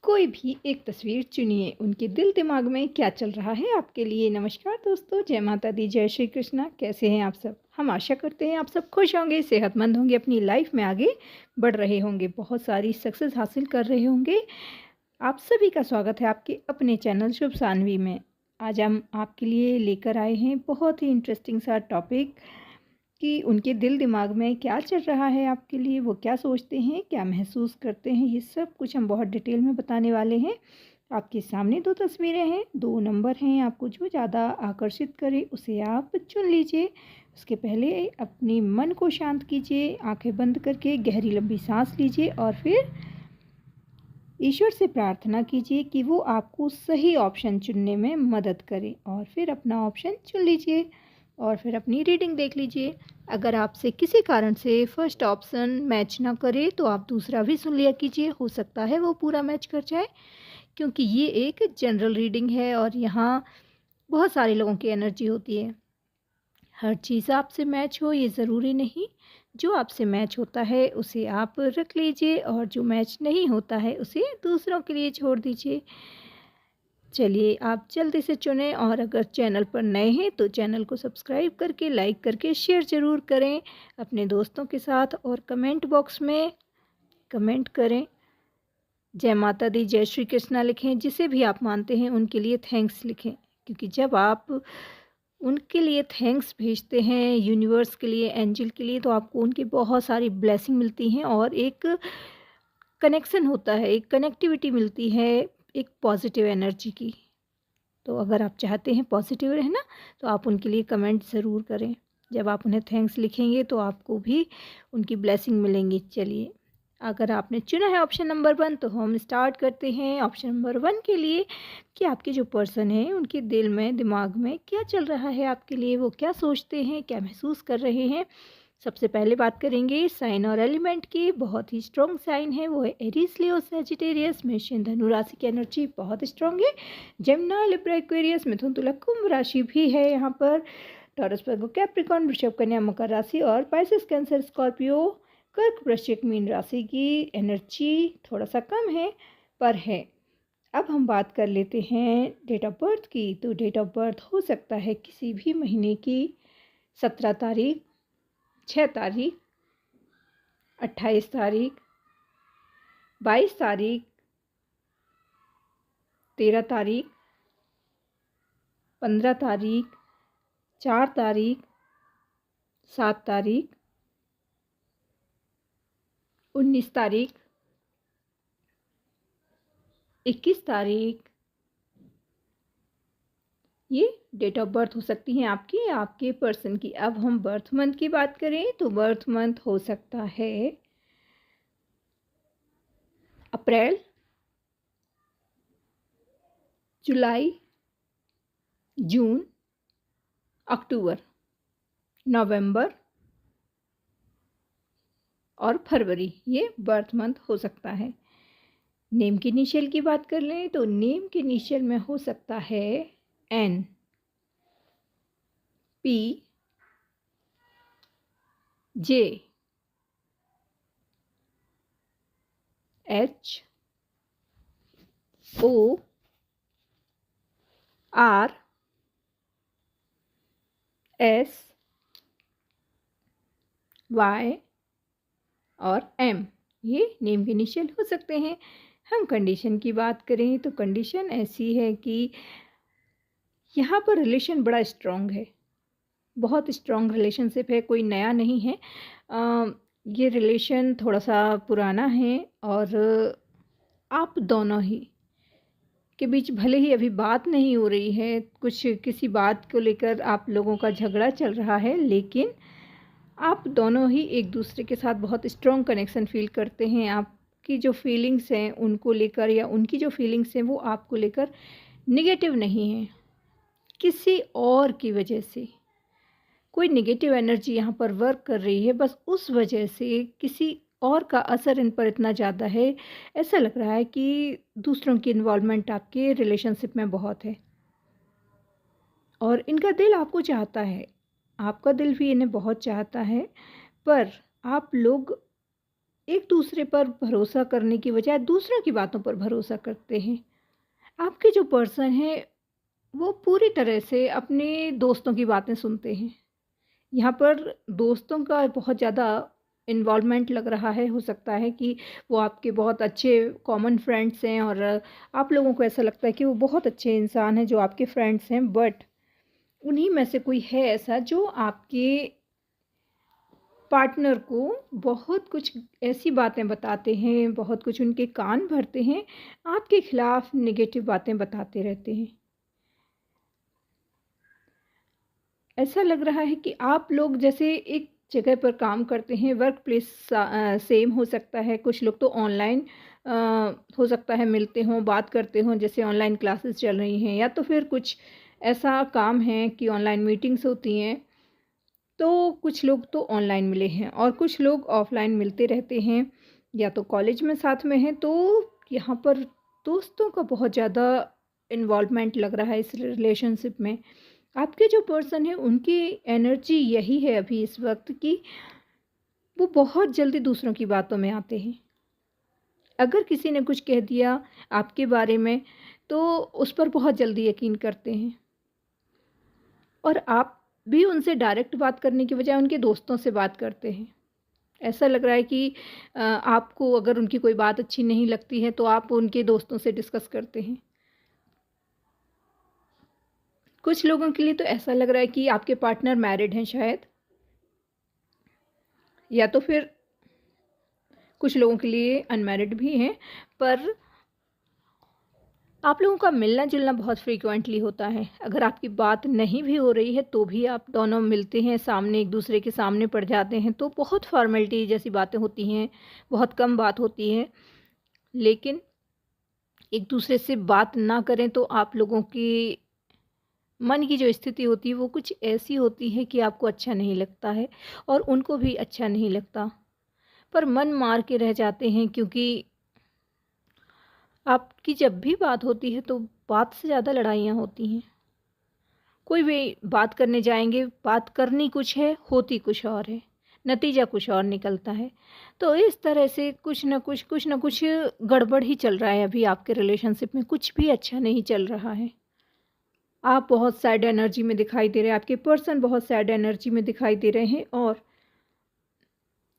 कोई भी एक तस्वीर चुनिए, उनके दिल दिमाग में क्या चल रहा है आपके लिए। नमस्कार दोस्तों, जय माता दी, जय श्री कृष्णा। कैसे हैं आप सब? हम आशा करते हैं आप सब खुश होंगे, सेहतमंद होंगे, अपनी लाइफ में आगे बढ़ रहे होंगे, बहुत सारी सक्सेस हासिल कर रहे होंगे। आप सभी का स्वागत है आपके अपने चैनल शुभ सानवी में। आज हम आपके लिए लेकर आए हैं बहुत ही इंटरेस्टिंग सा टॉपिक कि उनके दिल दिमाग में क्या चल रहा है आपके लिए, वो क्या सोचते हैं, क्या महसूस करते हैं, ये सब कुछ हम बहुत डिटेल में बताने वाले हैं। आपके सामने दो तस्वीरें हैं, दो नंबर हैं, आपको जो ज़्यादा आकर्षित करे उसे आप चुन लीजिए। उसके पहले अपनी मन को शांत कीजिए, आंखें बंद करके गहरी लंबी सांस लीजिए और फिर ईश्वर से प्रार्थना कीजिए कि वो आपको सही ऑप्शन चुनने में मदद करे और फिर अपना ऑप्शन चुन लीजिए और फिर अपनी रीडिंग देख लीजिए। अगर आपसे किसी कारण से फर्स्ट ऑप्शन मैच ना करे तो आप दूसरा भी सुन लिया कीजिए, हो सकता है वो पूरा मैच कर जाए, क्योंकि ये एक जनरल रीडिंग है और यहाँ बहुत सारे लोगों की एनर्जी होती है। हर चीज़ आपसे मैच हो ये ज़रूरी नहीं। जो आपसे मैच होता है उसे आप रख लीजिए और जो मैच नहीं होता है उसे दूसरों के लिए छोड़ दीजिए। चलिए आप जल्दी से चुनें और अगर चैनल पर नए हैं तो चैनल को सब्सक्राइब करके, लाइक करके, शेयर ज़रूर करें अपने दोस्तों के साथ और कमेंट बॉक्स में कमेंट करें। जय माता दी, जय श्री कृष्णा लिखें, जिसे भी आप मानते हैं उनके लिए थैंक्स लिखें, क्योंकि जब आप उनके लिए थैंक्स भेजते हैं यूनिवर्स के लिए, एंजल के लिए, तो आपको उनकी बहुत सारी ब्लेसिंग मिलती हैं और एक कनेक्शन होता है, एक कनेक्टिविटी मिलती है, एक पॉजिटिव एनर्जी की। तो अगर आप चाहते हैं पॉजिटिव रहना तो आप उनके लिए कमेंट ज़रूर करें। जब आप उन्हें थैंक्स लिखेंगे तो आपको भी उनकी ब्लेसिंग मिलेंगी। चलिए, अगर आपने चुना है ऑप्शन नंबर 1 तो हम स्टार्ट करते हैं ऑप्शन नंबर 1 के लिए कि आपके जो पर्सन है उनके दिल में, दिमाग में क्या चल रहा है आपके लिए, वो क्या सोचते हैं, क्या महसूस कर रहे हैं। सबसे पहले बात करेंगे साइन और एलिमेंट की। बहुत ही स्ट्रॉन्ग साइन है, वो है एरीज, लियो, सैजिटेरियस, मेष, धनु राशि की एनर्जी बहुत स्ट्रॉन्ग है। जेमिनी, लिब्रा, एक्वेरियस, मिथुन, तुला, कुंभ राशि भी है यहाँ पर। टॉरस, वर्गो, कैप्रिकॉर्न, वृषभ, कन्या, मकर राशि और पाइसेस, कैंसर, स्कॉर्पियो, कर्क, वृश्चिक, मीन राशि की एनर्जी थोड़ा सा कम है पर है। अब हम बात कर लेते हैं डेट ऑफ बर्थ की। तो डेट ऑफ बर्थ हो सकता है किसी भी महीने की 17 तारीख, 6 तारीख, 28 तारीख, 22 तारीख, 13 तारीख, 15 तारीख, 4 तारीख, 7 तारीख, 19 तारीख, 21 तारीख, ये डेट ऑफ बर्थ हो सकती हैं आपकी, आपके पर्सन की। अब हम बर्थ मंथ की बात करें तो बर्थ मंथ हो सकता है अप्रैल, जुलाई, जून, अक्टूबर, नवंबर और फरवरी, ये बर्थ मंथ हो सकता है। नेम के इनिशियल की बात कर लें तो नेम के इनिशियल में हो सकता है N, P, J, H, O, R, S, Y और एम, ये नेम के इनिशियल हो सकते हैं। हम कंडीशन की बात करें तो कंडीशन ऐसी है कि यहाँ पर रिलेशन बड़ा स्ट्रॉन्ग है, बहुत स्ट्रॉन्ग रिलेशनशिप है, कोई नया नहीं है। ये रिलेशन थोड़ा सा पुराना है और आप दोनों ही के बीच भले ही अभी बात नहीं हो रही है, कुछ किसी बात को लेकर आप लोगों का झगड़ा चल रहा है, लेकिन आप दोनों ही एक दूसरे के साथ बहुत स्ट्रॉन्ग कनेक्शन फील करते हैं। आपकी जो फीलिंग्स हैं उनको लेकर या उनकी जो फीलिंग्स हैं वो आपको लेकर नेगेटिव नहीं है। किसी और की वजह से कोई नेगेटिव एनर्जी यहाँ पर वर्क कर रही है, बस उस वजह से किसी और का असर इन पर इतना ज़्यादा है। ऐसा लग रहा है कि दूसरों की इन्वॉल्वमेंट आपके रिलेशनशिप में बहुत है और इनका दिल आपको चाहता है, आपका दिल भी इन्हें बहुत चाहता है, पर आप लोग एक दूसरे पर भरोसा करने की बजाय दूसरों की बातों पर भरोसा करते हैं। आपके जो पर्सन हैं वो पूरी तरह से अपने दोस्तों की बातें सुनते हैं। यहाँ पर दोस्तों का बहुत ज़्यादा इन्वॉल्वमेंट लग रहा है। हो सकता है कि वो आपके बहुत अच्छे कॉमन फ्रेंड्स हैं और आप लोगों को ऐसा लगता है कि वो बहुत अच्छे इंसान हैं जो आपके फ्रेंड्स हैं, बट उन्हीं में से कोई है ऐसा जो आपके पार्टनर को बहुत कुछ ऐसी बातें बताते हैं, बहुत कुछ उनके कान भरते हैं, आपके खिलाफ नेगेटिव बातें बताते रहते हैं। ऐसा लग रहा है कि आप लोग जैसे एक जगह पर काम करते हैं, वर्क प्लेस सेम हो सकता है, कुछ लोग तो ऑनलाइन हो सकता है मिलते हों, बात करते हों, जैसे ऑनलाइन क्लासेस चल रही हैं, या तो फिर कुछ ऐसा काम है कि ऑनलाइन मीटिंग्स होती हैं। तो कुछ लोग तो ऑनलाइन मिले हैं और कुछ लोग ऑफ़लाइन मिलते रहते हैं, या तो कॉलेज में साथ में हैं, तो यहाँ पर दोस्तों का बहुत ज़्यादा इन्वॉल्वमेंट लग रहा है इस रिलेशनशिप में। आपके जो पर्सन हैं उनकी एनर्जी यही है अभी इस वक़्त कि वो बहुत जल्दी दूसरों की बातों में आते हैं। अगर किसी ने कुछ कह दिया आपके बारे में, तो उस पर बहुत जल्दी यकीन करते हैं और आप भी उनसे डायरेक्ट बात करने की बजाय उनके दोस्तों से बात करते हैं। ऐसा लग रहा है कि आपको अगर उनकी कोई बात अच्छी नहीं लगती है, तो आप उनके दोस्तों से डिस्कस करते हैं। कुछ लोगों के लिए तो ऐसा लग रहा है कि आपके पार्टनर मैरिड हैं शायद, या तो फिर कुछ लोगों के लिए अनमैरिड भी हैं, पर आप लोगों का मिलना-जुलना बहुत फ्रीक्वेंटली होता है। अगर आपकी बात नहीं भी हो रही है, तो भी आप दोनों मिलते हैं, सामने एक-दूसरे के सामने पड़ जाते हैं, तो बहुत फ़ॉर्मेलिटी जैसी बातें होती हैं, बहुत कम बात होती है। लेकिन एक-दूसरे से बात ना करें, तो आप लोगों की मन की जो स्थिति होती है, वो कुछ ऐसी होती है कि आपको अच्छा नहीं लगता है और उनको भी अच्छा नहीं लगता। पर मन मार के रह जाते हैं, क्योंकि आपकी जब भी बात होती है तो बात से ज़्यादा लड़ाइयाँ होती हैं। कोई भी बात करने जाएँगे, बात करनी कुछ है, होती कुछ और है, नतीजा कुछ और निकलता है। तो इस तरह से कुछ न कुछ गड़बड़ ही चल रहा है अभी आपके रिलेशनशिप में, कुछ भी अच्छा नहीं चल रहा है। आप बहुत सैड एनर्जी में दिखाई दे रहे हैं, आपके पर्सन बहुत सैड एनर्जी में दिखाई दे रहे हैं, और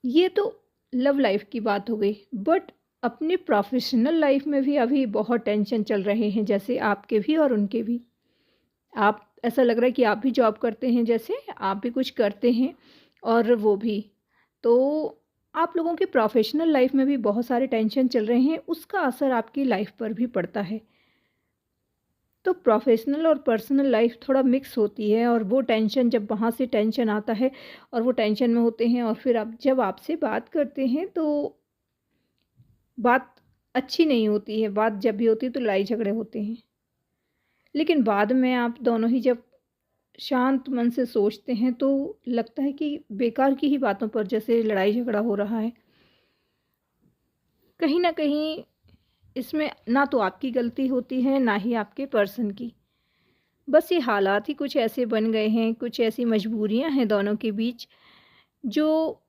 ये तो लव लाइफ़ की बात हो गई, बट अपने प्रोफ़ेशनल लाइफ़ में भी अभी बहुत टेंशन चल रहे हैं, जैसे आपके भी और उनके भी। आप ऐसा लग रहा है कि आप भी जॉब करते हैं, जैसे आप भी कुछ करते हैं और वो भी। तो आप लोगों के प्रोफ़ेशनल लाइफ़ में भी बहुत सारे टेंशन चल रहे हैं, उसका असर आपकी लाइफ़ पर भी पड़ता है। तो प्रोफ़ेशनल और पर्सनल लाइफ़ थोड़ा मिक्स होती है, और वो टेंशन जब वहाँ से टेंशन आता है और वो टेंशन में होते हैं, और फिर आप जब आपसे बात करते हैं तो बात अच्छी नहीं होती है, बात जब भी होती है तो लड़ाई झगड़े होते हैं। लेकिन बाद में आप दोनों ही जब शांत मन से सोचते हैं तो लगता है कि बेकार की ही बातों पर जैसे लड़ाई झगड़ा हो रहा है। कहीं न कहीं इसमें ना तो आपकी गलती होती है, ना ही आपके पर्सन की। बस ये हालात ही कुछ ऐसे बन गए हैं, कुछ ऐसी मजबूरियाँ हैं दोनों के बीच, जो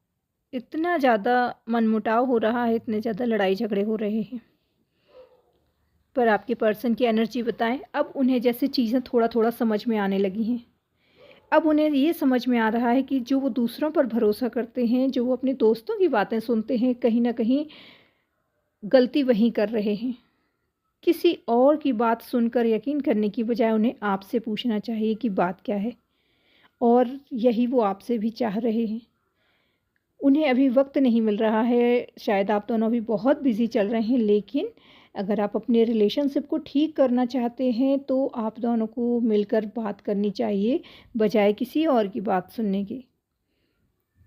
इतना ज़्यादा मनमुटाव हो रहा है, इतने ज़्यादा लड़ाई झगड़े हो रहे हैं। पर आपके पर्सन की एनर्जी बताएँ, अब उन्हें जैसे चीज़ें थोड़ा-थोड़ा समझ में आने लगी हैं। अब उन्हें ये समझ में आ रहा है कि जो वो दूसरों पर भरोसा करते हैं, जो वो अपने दोस्तों की बातें सुनते हैं, कहीं न कहीं गलती वहीं कर रहे हैं। किसी और की बात सुनकर यकीन करने की बजाय उन्हें आपसे पूछना चाहिए कि बात क्या है, और यही वो आपसे भी चाह रहे हैं। उन्हें अभी वक़्त नहीं मिल रहा है, शायद आप दोनों अभी बहुत बिज़ी चल रहे हैं, लेकिन अगर आप अपने रिलेशनशिप को ठीक करना चाहते हैं, तो आप दोनों को मिलकर बात करनी चाहिए, बजाय किसी और की बात सुनने के।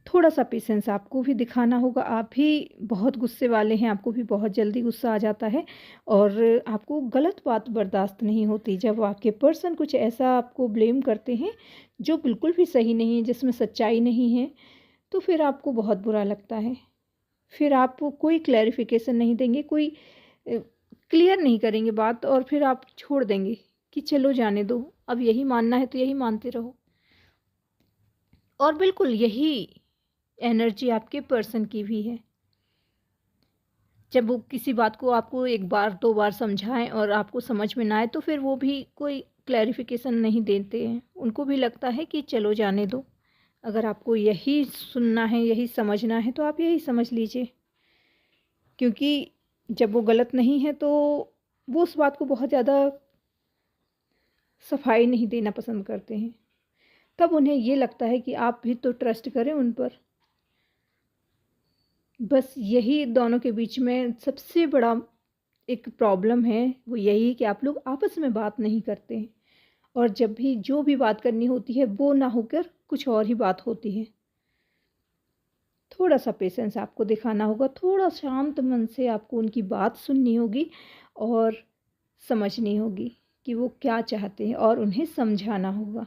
थोड़ा-सा पेशेंस आपको भी दिखाना होगा, आप भी बहुत गुस्से वाले हैं, आपको भी बहुत जल्दी गुस्सा आ जाता है, और आपको गलत बात बर्दाश्त नहीं होती। जब आपके पर्सन कुछ ऐसा आपको ब्लेम करते हैं, जो बिल्कुल भी सही नहीं है, जिसमें सच्चाई नहीं है, तो फिर आपको बहुत बुरा लगता है। फिर आप कोई क्लैरिफ़िकेशन नहीं देंगे, कोई क्लियर नहीं करेंगे बात, और फिर आप छोड़ देंगे कि चलो जाने दो, अब यही मानना है तो यही मानते रहो। और बिल्कुल यही एनर्जी आपके पर्सन की भी है। जब वो किसी बात को आपको एक बार दो बार समझाएं और आपको समझ में ना आए तो फिर वो भी कोई क्लैरिफिकेशन नहीं देते हैं, उनको भी लगता है कि चलो जाने दो। अगर आपको यही सुनना है, यही समझना है तो आप यही समझ लीजिए, क्योंकि जब वो गलत नहीं है तो वो उस बात को बहुत ज़्यादा सफाई नहीं देना पसंद करते हैं। तब उन्हें ये लगता है कि आप भी तो ट्रस्ट करें उन पर। बस यही दोनों के बीच में सबसे बड़ा एक प्रॉब्लम है, वो यही कि आप लोग आपस में बात नहीं करते हैं, और जब भी जो भी बात करनी होती है वो ना होकर कुछ और ही बात होती है। थोड़ा सा पेशेंस आपको दिखाना होगा, थोड़ा शांत मन से आपको उनकी बात सुननी होगी और समझनी होगी कि वो क्या चाहते हैं, और उन्हें समझाना होगा।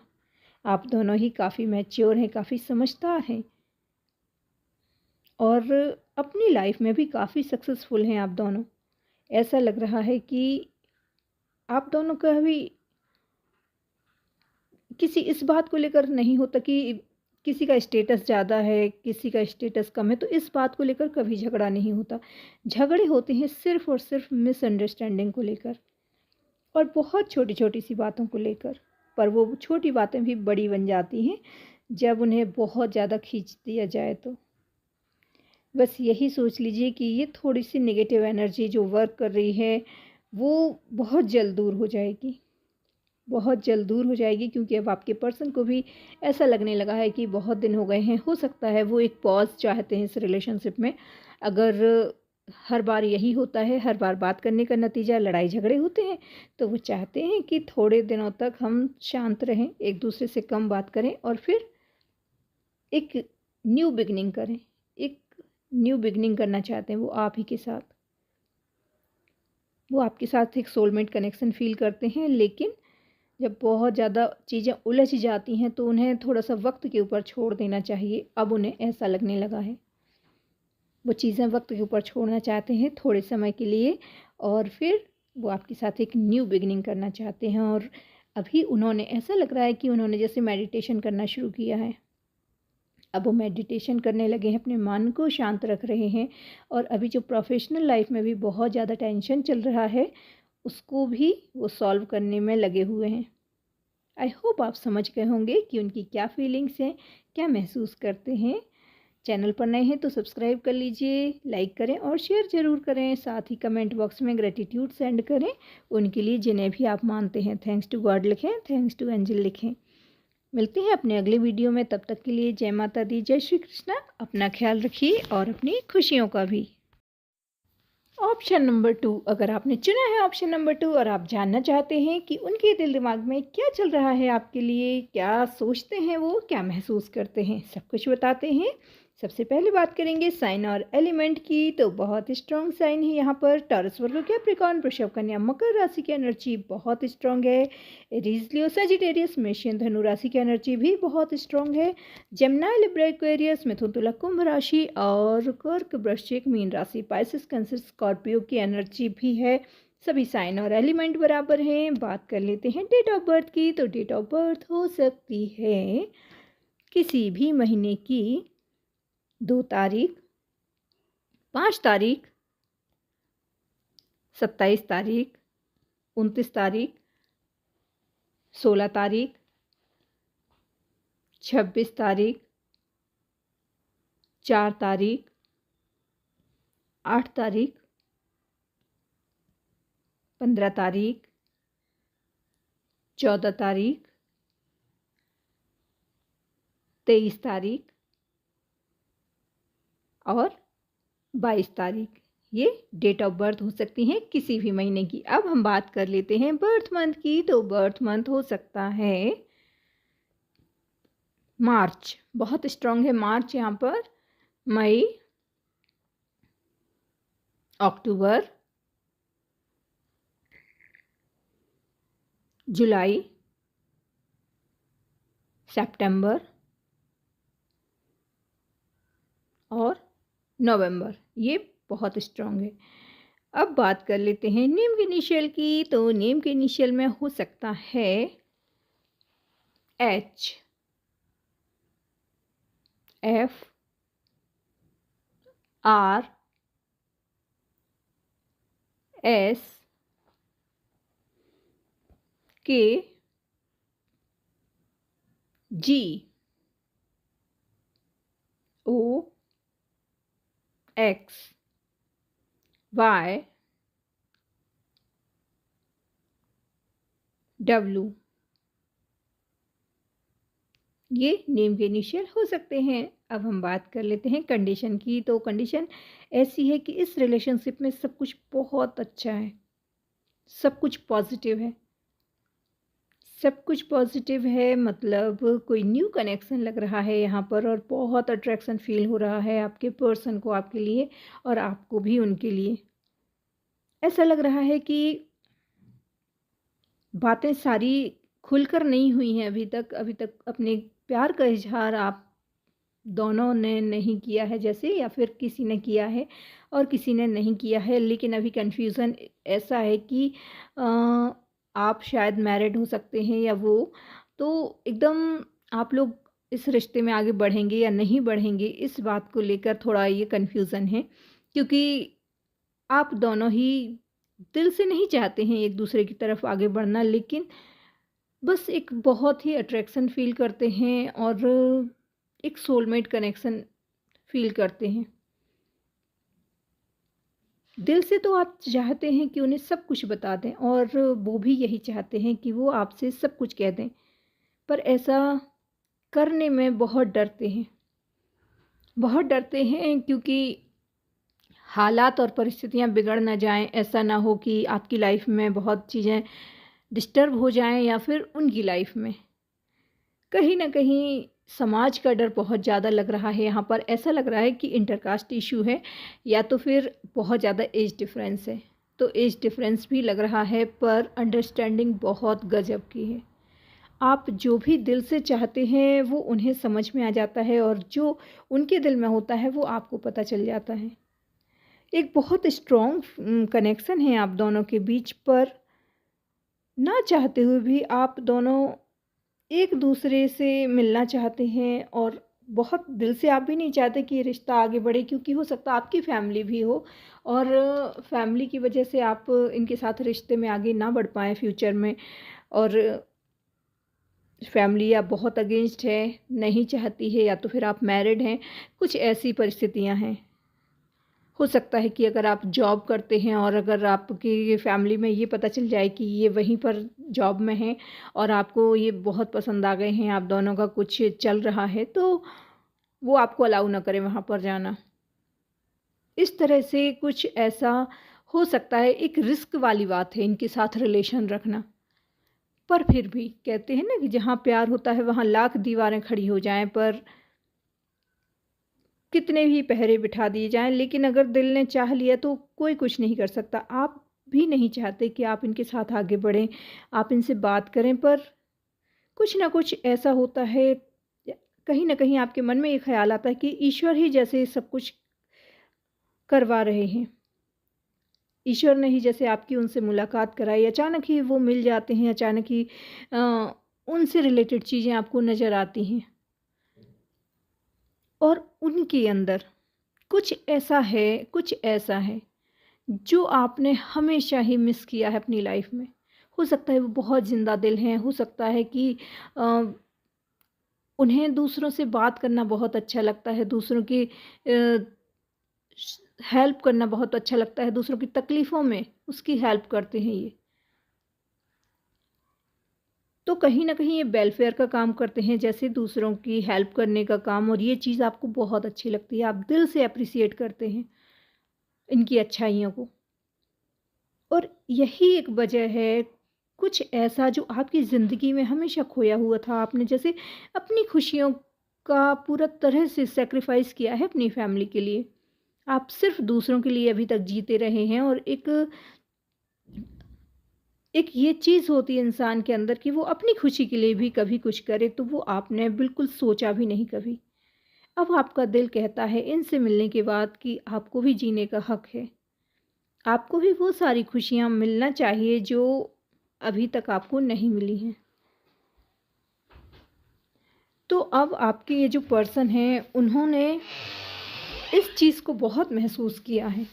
आप दोनों ही काफ़ी मैच्योर हैं, काफ़ी समझदार हैं, और अपनी लाइफ में भी काफ़ी सक्सेसफुल हैं आप दोनों। ऐसा लग रहा है कि आप दोनों का भी किसी इस बात को लेकर नहीं होता कि किसी का स्टेटस ज़्यादा है, किसी का स्टेटस कम है, तो इस बात को लेकर कभी झगड़ा नहीं होता। झगड़े होते हैं सिर्फ़ और सिर्फ़ मिसअंडरस्टैंडिंग को लेकर, और बहुत छोटी-छोटी सी बातों को लेकर। पर वो छोटी बातें भी बड़ी बन जाती हैं, जब उन्हें बहुत ज़्यादा खींच दिया जाए तो। बस यही सोच लीजिए कि ये थोड़ी-सी नेगेटिव एनर्जी जो वर्क कर रही है, वो बहुत जल्द दूर हो जाएगी। बहुत जल्द दूर हो जाएगी, क्योंकि अब आपके पर्सन को भी ऐसा लगने लगा है कि बहुत दिन हो गए हैं। हो सकता है वो एक पॉज़ चाहते हैं इस रिलेशनशिप में। अगर हर बार यही होता है, हर बार बात करने का नतीजा लड़ाई झगड़े होते हैं, तो वो चाहते हैं कि थोड़े दिनों तक हम शांत रहें, एक दूसरे से कम बात करें और फिर एक न्यू बिगिनिंग करें। एक न्यू बिगिनिंग करना चाहते हैं वो आप ही के साथ। वो आपके साथ एक सोलमेट कनेक्शन फ़ील करते हैं, लेकिन जब बहुत ज़्यादा चीज़ें उलझ जाती हैं तो उन्हें थोड़ा-सा वक़्त के ऊपर छोड़ देना चाहिए। अब उन्हें ऐसा लगने लगा है। वो चीज़ें वक़्त के ऊपर छोड़ना चाहते हैं थोड़े समय के लिए, और फिर वो आपके साथ एक न्यू बिगिनिंग करना चाहते हैं। और अभी उन्होंने, ऐसा लग रहा है कि उन्होंने जैसे मेडिटेशन करना शुरू किया है। अब वो मेडिटेशन करने लगे हैं, अपने मन को शांत रख रहे हैं, और अभी जो प्रोफ़ेशनल लाइफ़ में भी बहुत ज़्यादा टेंशन चल रहा है, उसको भी वो सॉल्व करने में लगे हुए हैं। आई होप आप समझ गए होंगे कि उनकी क्या फीलिंग्स हैं, क्या महसूस करते हैं। चैनल पर नए हैं तो सब्सक्राइब कर लीजिए, लाइक करें और शेयर ज़रूर करें। साथ ही कमेंट बॉक्स में ग्रेटिट्यूड सेंड करें उनके लिए जिन्हें भी आप मानते हैं। थैंक्स टू गॉड लिखें, थैंक्स टू एंजल लिखें। मिलते हैं अपने अगले वीडियो में, तब तक के लिए जय माता दी, जय श्री कृष्णा। अपना ख्याल रखिए और अपनी खुशियों का भी। ऑप्शन नंबर 2, अगर आपने चुना है ऑप्शन नंबर 2 और आप जानना चाहते हैं कि उनके दिल दिमाग में क्या चल रहा है आपके लिए, क्या सोचते हैं वो, क्या महसूस करते हैं, सब कुछ बताते हैं। सबसे पहले बात करेंगे साइन और एलिमेंट की, तो बहुत स्ट्रॉन्ग साइन है यहाँ पर। टॉरस, वर्गो, कैप्रिकॉर्न, वृषभ, कन्या, मकर राशि की एनर्जी बहुत स्ट्रॉन्ग है। एरीज, लियो, सजिटेरियस, मेष, धनु राशि की एनर्जी भी बहुत स्ट्रॉन्ग है। जेमिनी, लिब्रा, एक्वेरियस, मिथुन, तुला, कुंभ राशि और कर्क, वृश्चिक, मीन राशि, पाइसेस, कैंसर, स्कॉर्पियो की एनर्जी भी है। सभी साइन और एलिमेंट बराबर हैं। बात कर लेते हैं डेट ऑफ बर्थ की, तो डेट ऑफ बर्थ हो सकती है किसी भी महीने की 2 तारीख, 5 तारीख, 27 तारीख, 29 तारीख, 16 तारीख, 26 तारीख, 4 तारीख, 8 तारीख, 15 तारीख, 14 तारीख, 23 तारीख और 22 तारीख। ये डेट ऑफ बर्थ हो सकती हैं किसी भी महीने की। अब हम बात कर लेते हैं बर्थ मंथ की, तो बर्थ मंथ हो सकता है मार्च, बहुत स्ट्रॉन्ग है मार्च यहाँ पर। मई, अक्टूबर, जुलाई, सितंबर और नवंबर, ये बहुत स्ट्रॉन्ग है। अब बात कर लेते हैं नेम के इनिशियल की, तो नेम के इनिशियल में हो सकता है एच, एफ, आर, एस के जी ओ एक्स वाई डब्लू, ये नेम के इनिशियल हो सकते हैं। अब हम बात कर लेते हैं कंडीशन की। तो कंडीशन ऐसी है कि इस रिलेशनशिप में सब कुछ बहुत अच्छा है, सब कुछ पॉजिटिव है। सब कुछ पॉजिटिव है मतलब कोई न्यू कनेक्शन लग रहा है यहाँ पर, और बहुत अट्रैक्शन फील हो रहा है आपके पर्सन को आपके लिए, और आपको भी उनके लिए। ऐसा लग रहा है कि बातें सारी खुलकर नहीं हुई हैं अभी तक अपने प्यार का इजहार आप दोनों ने नहीं किया है जैसे, या फिर किसी ने किया है और किसी ने नहीं किया है। लेकिन अभी कन्फ्यूज़न ऐसा है कि अ, आप शायद मैरिड हो सकते हैं या वो, तो एकदम आप लोग इस रिश्ते में आगे बढ़ेंगे या नहीं बढ़ेंगे, इस बात को लेकर थोड़ा ये कन्फ्यूज़न है। क्योंकि आप दोनों ही दिल से नहीं चाहते हैं एक दूसरे की तरफ आगे बढ़ना, लेकिन बस एक बहुत ही अट्रैक्शन फ़ील करते हैं और एक सोलमेट कनेक्शन फ़ील करते हैं। दिल से तो आप चाहते हैं कि उन्हें सब कुछ बता दें, और वो भी यही चाहते हैं कि वो आपसे सब कुछ कह दें, पर ऐसा करने में बहुत डरते हैं। बहुत डरते हैं क्योंकि हालात और परिस्थितियाँ बिगड़ ना जाएँ, ऐसा ना हो कि आपकी लाइफ़ में बहुत चीज़ें डिस्टर्ब हो जाएँ या फिर उनकी लाइफ़ में। कहीं न कहीं समाज का डर बहुत ज़्यादा लग रहा है यहाँ पर। ऐसा लग रहा है कि इंटरकास्ट इश्यू है, या तो फिर बहुत ज़्यादा एज डिफ़रेंस है। तो एज डिफ़रेंस भी लग रहा है, पर अंडरस्टैंडिंग बहुत गज़ब की है। आप जो भी दिल से चाहते हैं वो उन्हें समझ में आ जाता है, और जो उनके दिल में होता है वो आपको पता चल जाता है। एक बहुत स्ट्रॉन्ग कनेक्शन है आप दोनों के बीच, पर ना चाहते हुए भी आप दोनों एक दूसरे से मिलना चाहते हैं, और बहुत दिल से आप भी नहीं चाहते कि ये रिश्ता आगे बढ़े, क्योंकि हो सकता है आपकी फैमिली भी हो, और फैमिली की वजह से आप इनके साथ रिश्ते में आगे ना बढ़ पाएँ फ्यूचर में, और फैमिली या बहुत अगेंस्ट है, नहीं चाहती है, या तो फिर आप मैरिड हैं, कुछ ऐसी परिस्थितियां हैं। हो सकता है कि अगर आप जॉब करते हैं और अगर आपकी फैमिली में ये पता चल जाए कि ये वहीं पर जॉब में हैं और आपको ये बहुत पसंद आ गए हैं, आप दोनों का कुछ चल रहा है, तो वो आपको अलाउ ना करें वहाँ पर जाना। इस तरह से कुछ ऐसा हो सकता है। एक रिस्क वाली बात है इनके साथ रिलेशन रखना, पर फिर भी कहते हैं ना कि जहाँ प्यार होता है वहाँ लाख दीवारें खड़ी हो जाएं, पर कितने भी पहरे बिठा दिए जाएँ, लेकिन अगर दिल ने चाह लिया तो कोई कुछ नहीं कर सकता। आप भी नहीं चाहते कि आप इनके साथ आगे बढ़ें, आप इनसे बात करें, पर कुछ ना कुछ ऐसा होता है, कहीं न कहीं आपके मन में ये ख़्याल आता है कि ईश्वर ही जैसे सब कुछ करवा रहे हैं। ईश्वर ने ही जैसे आपकी उनसे मुलाकात कराई, अचानक ही वो मिल जाते हैं, अचानक ही अ, उनसे रिलेटेड चीज़ें आपको नज़र आती हैं, और उनके अंदर कुछ ऐसा है जो आपने हमेशा ही मिस किया है अपनी लाइफ में। हो सकता है वो बहुत ज़िंदा दिल हैं, हो सकता है कि अ, उन्हें दूसरों से बात करना बहुत अच्छा लगता है, दूसरों की हेल्प करना बहुत अच्छा लगता है, दूसरों की तकलीफ़ों में उसकी हेल्प करते हैं ये। तो कहीं न कहीं ये वेलफेयर का काम करते हैं, जैसे दूसरों की हेल्प करने का काम, और ये चीज़ आपको बहुत अच्छी लगती है, आप दिल से एप्रिशिएट करते हैं इनकी अच्छाइयों को। और यही एक वजह है, कुछ ऐसा जो आपकी ज़िंदगी में हमेशा खोया हुआ था, आपने जैसे अपनी खुशियों का पूरा तरह से सैक्रिफ़ाइस किया है अपनी फैमिली के लिए। आप सिर्फ़ दूसरों के लिए अभी तक जीते रहे हैं, और एक एक ये चीज़ होती है इंसान के अंदर कि वो अपनी खुशी के लिए भी कभी कुछ करे, तो वो आपने बिल्कुल सोचा भी नहीं कभी। अब आपका दिल कहता है इनसे मिलने के बाद कि आपको भी जीने का हक है। आपको भी वो सारी खुशियाँ मिलना चाहिए जो अभी तक आपको नहीं मिली हैं। तो अब आपके ये जो पर्सन हैं, उन्होंने इस चीज़ को बहुत महसूस किया है।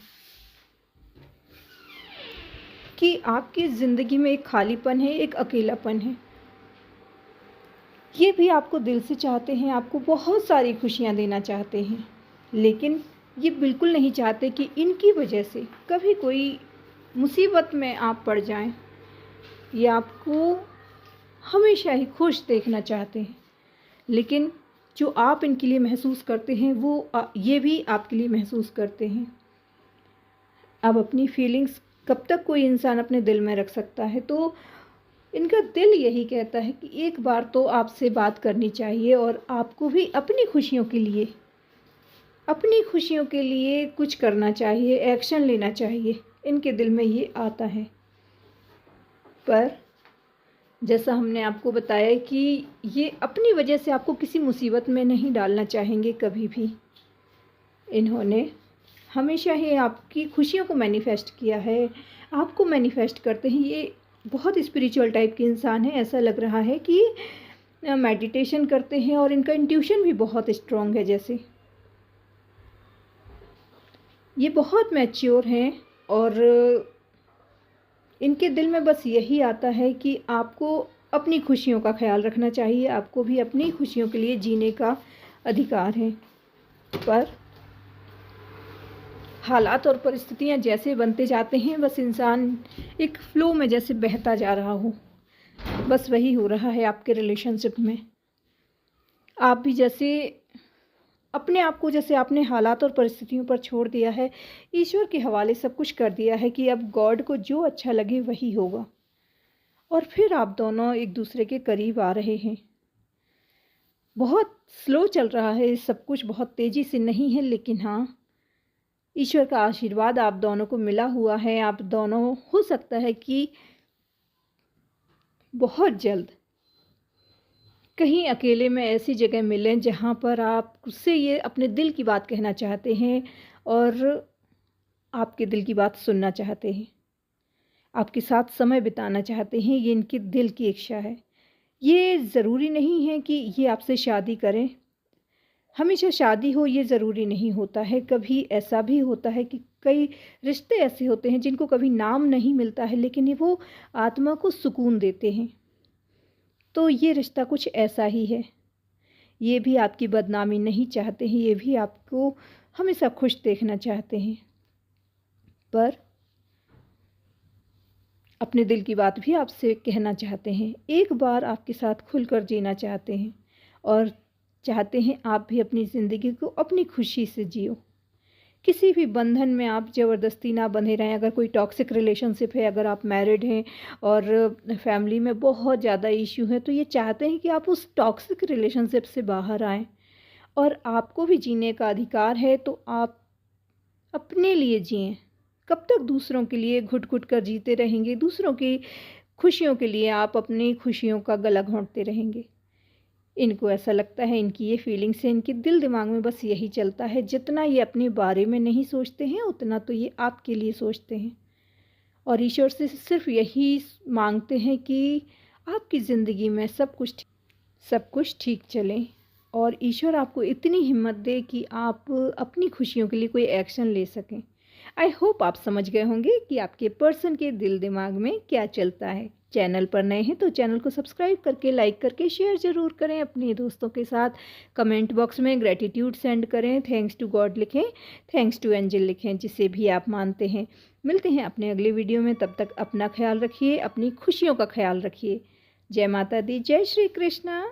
कि आपकी ज़िंदगी में एक खालीपन है, एक अकेलापन है। ये भी आपको दिल से चाहते हैं, आपको बहुत सारी खुशियाँ देना चाहते हैं, लेकिन ये बिल्कुल नहीं चाहते कि इनकी वजह से कभी कोई मुसीबत में आप पड़ जाएँ। ये आपको हमेशा ही खुश देखना चाहते हैं, लेकिन जो आप इनके लिए महसूस करते हैं वो ये भी आपके लिए महसूस करते हैं। अब अपनी फीलिंग्स कब तक कोई इंसान अपने दिल में रख सकता है? तो इनका दिल यही कहता है कि एक बार तो आपसे बात करनी चाहिए और आपको भी अपनी खुशियों के लिए कुछ करना चाहिए, एक्शन लेना चाहिए। इनके दिल में ये आता है। पर जैसा हमने आपको बताया कि ये अपनी वजह से आपको किसी मुसीबत में नहीं डालना चाहेंगे कभी भी। इन्होंने हमेशा ही आपकी खुशियों को मैनिफेस्ट किया है, आपको मैनिफेस्ट करते हैं। ये बहुत स्पिरिचुअल टाइप के इंसान हैं। ऐसा लग रहा है कि मेडिटेशन करते हैं और इनका इंट्यूशन भी बहुत स्ट्रॉन्ग है। जैसे ये बहुत मैच्योर हैं और इनके दिल में बस यही आता है कि आपको अपनी खुशियों का ख्याल रखना चाहिए, आपको भी अपनी खुशियों के लिए जीने का अधिकार है। पर हालात और परिस्थितियाँ जैसे बनते जाते हैं, बस इंसान एक फ़्लो में जैसे बहता जा रहा हो, बस वही हो रहा है आपके रिलेशनशिप में। आप भी जैसे अपने आप को जैसे आपने हालात और परिस्थितियों पर छोड़ दिया है, ईश्वर के हवाले सब कुछ कर दिया है कि अब गॉड को जो अच्छा लगे वही होगा। और फिर आप दोनों एक दूसरे के करीब आ रहे हैं। बहुत स्लो चल रहा है सब कुछ, बहुत तेज़ी से नहीं है, लेकिन हाँ, ईश्वर का आशीर्वाद आप दोनों को मिला हुआ है। आप दोनों हो सकता है कि बहुत जल्द कहीं अकेले में ऐसी जगह मिलें जहाँ पर आप उससे ये अपने दिल की बात कहना चाहते हैं और आपके दिल की बात सुनना चाहते हैं, आपके साथ समय बिताना चाहते हैं। ये इनके दिल की इच्छा है। ये ज़रूरी नहीं है कि ये आपसे शादी करें, हमेशा शादी हो ये ज़रूरी नहीं होता है। कभी ऐसा भी होता है कि कई रिश्ते ऐसे होते हैं जिनको कभी नाम नहीं मिलता है, लेकिन ये वो आत्मा को सुकून देते हैं। तो ये रिश्ता कुछ ऐसा ही है। ये भी आपकी बदनामी नहीं चाहते हैं, ये भी आपको हमेशा खुश देखना चाहते हैं, पर अपने दिल की बात भी आपसे कहना चाहते हैं। एक बार आपके साथ खुलकर जीना चाहते हैं और चाहते हैं आप भी अपनी ज़िंदगी को अपनी खुशी से जियो। किसी भी बंधन में आप ज़बरदस्ती ना बंधे रहें। अगर कोई टॉक्सिक रिलेशनशिप है, अगर आप मैरिड हैं और फैमिली में बहुत ज़्यादा इश्यू है, तो ये चाहते हैं कि आप उस टॉक्सिक रिलेशनशिप से बाहर आएँ और आपको भी जीने का अधिकार है, तो आप अपने लिए जिएँ। कब तक दूसरों के लिए घुट-घुट कर जीते रहेंगे? दूसरों की खुशियों के लिए आप अपनी खुशियों का गला घोंटते रहेंगे। इनको ऐसा लगता है, इनकी ये फीलिंग्स है, इनके दिल दिमाग में बस यही चलता है। जितना ये अपने बारे में नहीं सोचते हैं, उतना तो ये आपके लिए सोचते हैं और ईश्वर से सिर्फ यही मांगते हैं कि आपकी ज़िंदगी में सब कुछ ठीक चले और ईश्वर आपको इतनी हिम्मत दे कि आप अपनी खुशियों के लिए कोई एक्शन ले सकें। आई होप आप समझ गए होंगे कि आपके पर्सन के दिल दिमाग में क्या चलता है। चैनल पर नए हैं तो चैनल को सब्सक्राइब करके, लाइक करके, शेयर ज़रूर करें अपने दोस्तों के साथ। कमेंट बॉक्स में ग्रेटिट्यूड सेंड करें, थैंक्स टू गॉड लिखें, थैंक्स टू एंजल लिखें, जिसे भी आप मानते हैं। मिलते हैं अपने अगले वीडियो में, तब तक अपना ख्याल रखिए, अपनी खुशियों का ख्याल रखिए। जय माता दी, जय श्री कृष्णा।